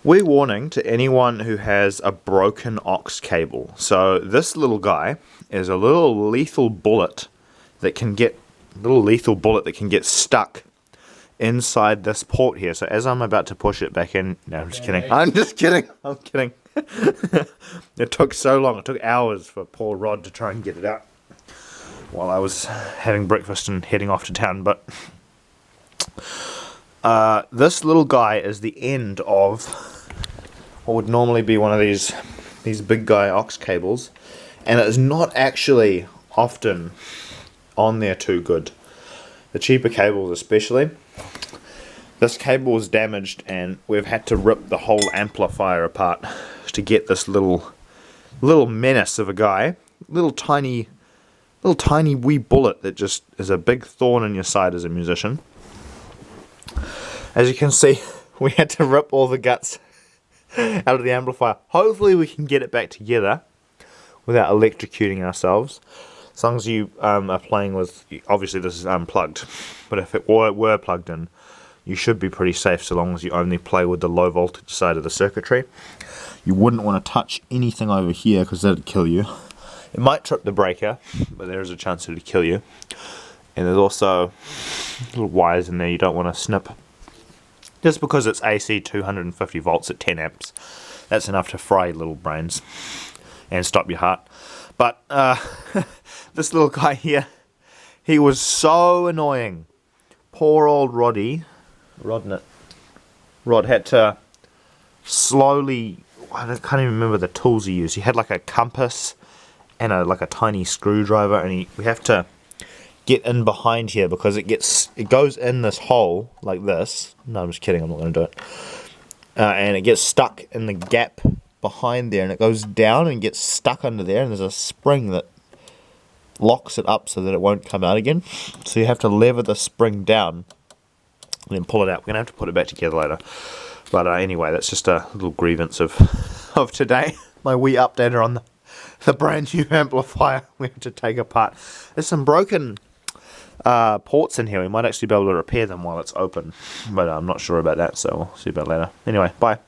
Wee warning to anyone who has a broken aux cable. So this little guy is a little lethal bullet that can get stuck inside this port here. So as I'm about to push it back in, no, I'm just kidding. I'm kidding. It took so long. It took hours for poor Rod to try and get it out while I was having breakfast and heading off to town. But this little guy is the end of what would normally be one of these big guy aux cables, and it is not actually often on there too good. The cheaper cables especially. This cable was damaged and we've had to rip the whole amplifier apart to get this little menace of a guy, little tiny wee bullet that just is a big thorn in your side as a musician. As you can see, we had to rip all the guts out of the amplifier. Hopefully we can get it back together without electrocuting ourselves. As long as you are playing with, obviously this is unplugged, but if it were plugged in, you should be pretty safe so long as you only play with the low voltage side of the circuitry. You wouldn't want to touch anything over here because that'd kill you. It might trip the breaker, but there is a chance it'd kill you. And there's also little wires in there you don't want to snip. Just because it's AC 250 volts at 10 amps, that's enough to fry your little brains and stop your heart. But this little guy here, he was so annoying. Poor old Rod had to slowly, I can't even remember the tools he used. He had like a compass and like a tiny screwdriver, and we have to get in behind here because it goes in this hole like this. No, I'm just kidding, I'm not going to do it. And it gets stuck in the gap behind there, and it goes down and gets stuck under there, and there's a spring that locks it up so that it won't come out again. So you have to lever the spring down and then pull it out. We're going to have to put it back together later. But anyway, that's just a little grievance of today. My wee updater on the brand new amplifier we have to take apart. There's some broken ports in here. We might actually be able to repair them while it's open, but I'm not sure about that, so we'll see about later. Anyway, bye.